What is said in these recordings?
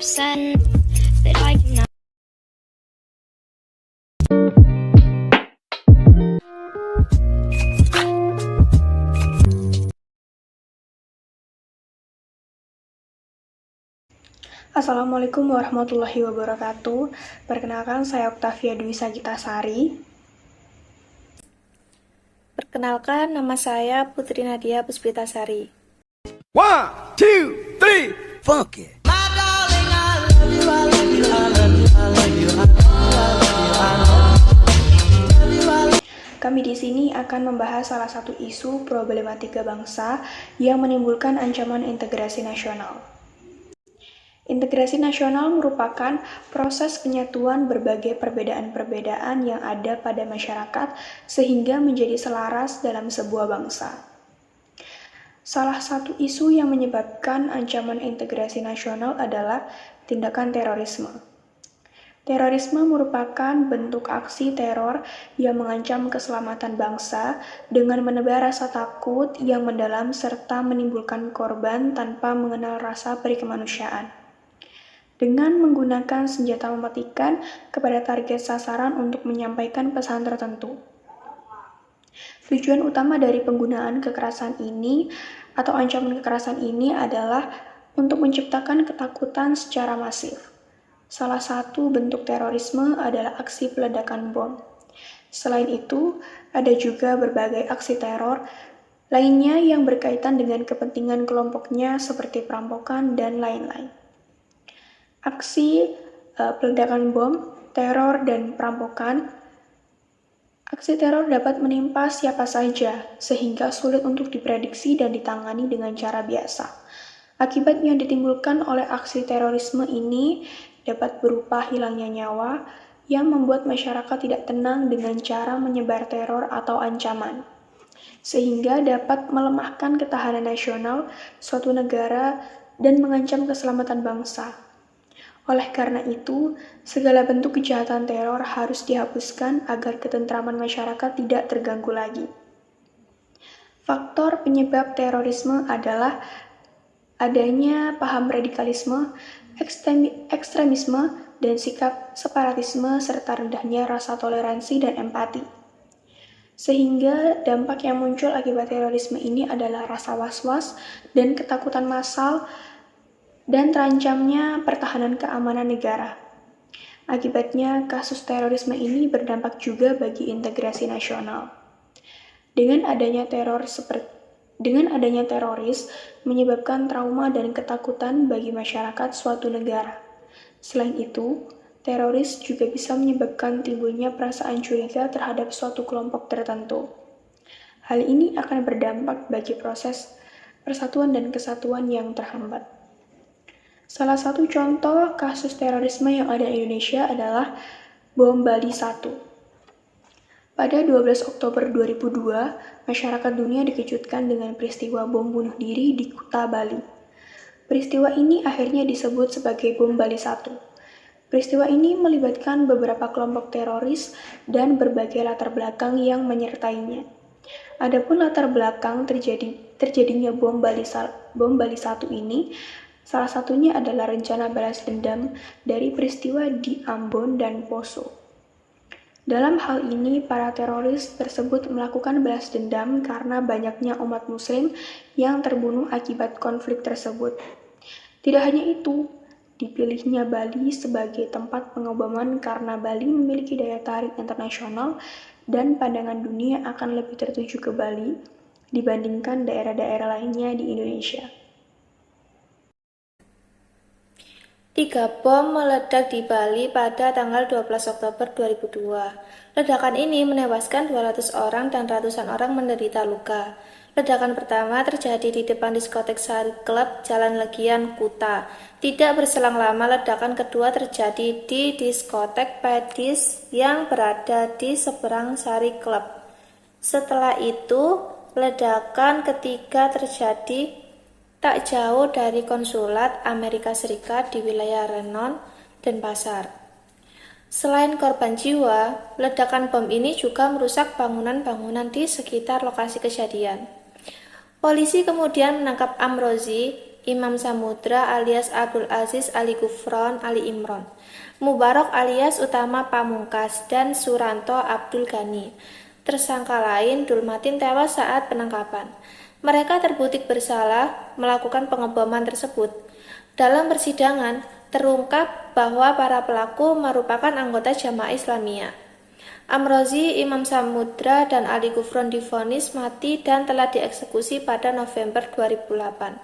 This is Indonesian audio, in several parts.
100% that I can. Assalamualaikum warahmatullahi wabarakatuh. Perkenalkan, saya Oktavia Dwi Sagitasari. Perkenalkan, nama saya Putri Nadia Puspitasari. 1, 2, 3, funk it. Kami di sini akan membahas salah satu isu problematika bangsa yang menimbulkan ancaman integrasi nasional. Integrasi nasional merupakan proses penyatuan berbagai perbedaan-perbedaan yang ada pada masyarakat sehingga menjadi selaras dalam sebuah bangsa. Salah satu isu yang menyebabkan ancaman integrasi nasional adalah tindakan terorisme. Terorisme merupakan bentuk aksi teror yang mengancam keselamatan bangsa dengan menebar rasa takut yang mendalam serta menimbulkan korban tanpa mengenal rasa perikemanusiaan. Dengan menggunakan senjata mematikan kepada target sasaran untuk menyampaikan pesan tertentu. Tujuan utama dari penggunaan kekerasan ini atau ancaman kekerasan ini adalah untuk menciptakan ketakutan secara masif. Salah satu bentuk terorisme adalah aksi peledakan bom. Selain itu, ada juga berbagai aksi teror lainnya yang berkaitan dengan kepentingan kelompoknya seperti perampokan dan lain-lain. Aksi peledakan bom, teror, dan perampokan. Aksi teror dapat menimpa siapa saja, sehingga sulit untuk diprediksi dan ditangani dengan cara biasa. Akibat yang ditimbulkan oleh aksi terorisme ini dapat berupa hilangnya nyawa, yang membuat masyarakat tidak tenang dengan cara menyebar teror atau ancaman, sehingga dapat melemahkan ketahanan nasional suatu negara dan mengancam keselamatan bangsa. Oleh karena itu, segala bentuk kejahatan teror harus dihapuskan agar ketentraman masyarakat tidak terganggu lagi. Faktor penyebab terorisme adalah adanya paham radikalisme, ekstremisme, dan sikap separatisme serta rendahnya rasa toleransi dan empati. Sehingga dampak yang muncul akibat terorisme ini adalah rasa was-was dan ketakutan massal dan terancamnya pertahanan keamanan negara. Akibatnya, kasus terorisme ini berdampak juga bagi integrasi nasional. Dengan adanya teroris menyebabkan trauma dan ketakutan bagi masyarakat suatu negara. Selain itu, teroris juga bisa menyebabkan timbulnya perasaan curiga terhadap suatu kelompok tertentu. Hal ini akan berdampak bagi proses persatuan dan kesatuan yang terhambat. Salah satu contoh kasus terorisme yang ada di Indonesia adalah bom Bali 1. Pada 12 Oktober 2002, masyarakat dunia dikejutkan dengan peristiwa bom bunuh diri di Kuta Bali. Peristiwa ini akhirnya disebut sebagai bom Bali 1. Peristiwa ini melibatkan beberapa kelompok teroris dan berbagai latar belakang yang menyertainya. Adapun latar belakang terjadinya bom Bali 1 ini, salah satunya adalah rencana balas dendam dari peristiwa di Ambon dan Poso. Dalam hal ini, para teroris tersebut melakukan balas dendam karena banyaknya umat muslim yang terbunuh akibat konflik tersebut. Tidak hanya itu, dipilihnya Bali sebagai tempat pengoboman karena Bali memiliki daya tarik internasional dan pandangan dunia akan lebih tertuju ke Bali dibandingkan daerah-daerah lainnya di Indonesia. 3 bom meledak di Bali pada tanggal 12 Oktober 2002. Ledakan ini menewaskan 200 orang dan ratusan orang menderita luka. Ledakan pertama terjadi di depan diskotek Sari Club, Jalan Legian, Kuta. Tidak berselang lama, ledakan kedua terjadi di diskotek Pedis yang berada di seberang Sari Club. Setelah itu, ledakan ketiga terjadi tak jauh dari konsulat Amerika Serikat di wilayah Renon dan Pasar. Selain korban jiwa, ledakan bom ini juga merusak bangunan-bangunan di sekitar lokasi kejadian. Polisi kemudian menangkap Amrozi, Imam Samudra alias Abdul Aziz Ali Gufron Ali Imron, Mubarok alias Utama Pamungkas, dan Suranto Abdul Ghani. Tersangka lain, Dulmatin, tewas saat penangkapan. Mereka terbukti bersalah melakukan pengeboman tersebut. Dalam persidangan, terungkap bahwa para pelaku merupakan anggota Jamaah Islamiyah. Amrozi, Imam Samudra, dan Ali Gufron divonis mati dan telah dieksekusi pada November 2008.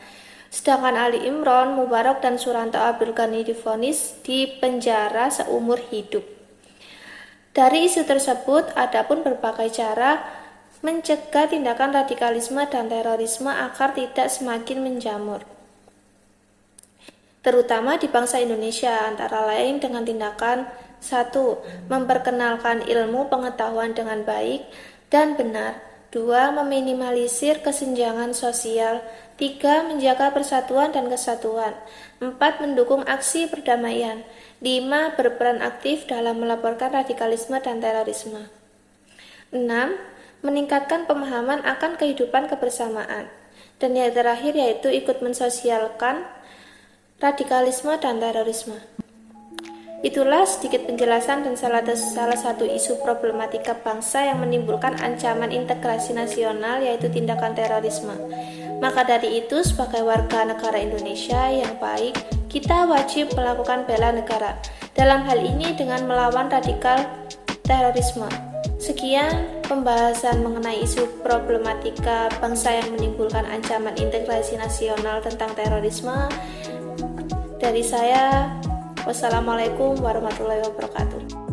Sedangkan Ali Imron, Mubarok, dan Suranto Abdul Ghani divonis di penjara seumur hidup. Dari isu tersebut, adapun berbagai cara mencegah tindakan radikalisme dan terorisme agar tidak semakin menjamur, terutama di bangsa Indonesia, antara lain dengan tindakan 1. Memperkenalkan ilmu pengetahuan dengan baik dan benar. 2. Meminimalisir kesenjangan sosial. 3. Menjaga persatuan dan kesatuan. 4. Mendukung aksi perdamaian. 5. Berperan aktif dalam melaporkan radikalisme dan terorisme. 6. Meningkatkan pemahaman akan kehidupan kebersamaan. Dan yang terakhir yaitu ikut mensosialkan radikalisme dan terorisme. Itulah sedikit penjelasan dan salah satu isu problematika bangsa yang menimbulkan ancaman integrasi nasional, yaitu tindakan terorisme. Maka dari itu, sebagai warga negara Indonesia yang baik, kita wajib melakukan bela negara. Dalam hal ini dengan melawan radikal terorisme. Sekian pembahasan mengenai isu problematika bangsa yang menimbulkan ancaman integrasi nasional tentang terorisme. Dari saya, wassalamualaikum warahmatullahi wabarakatuh.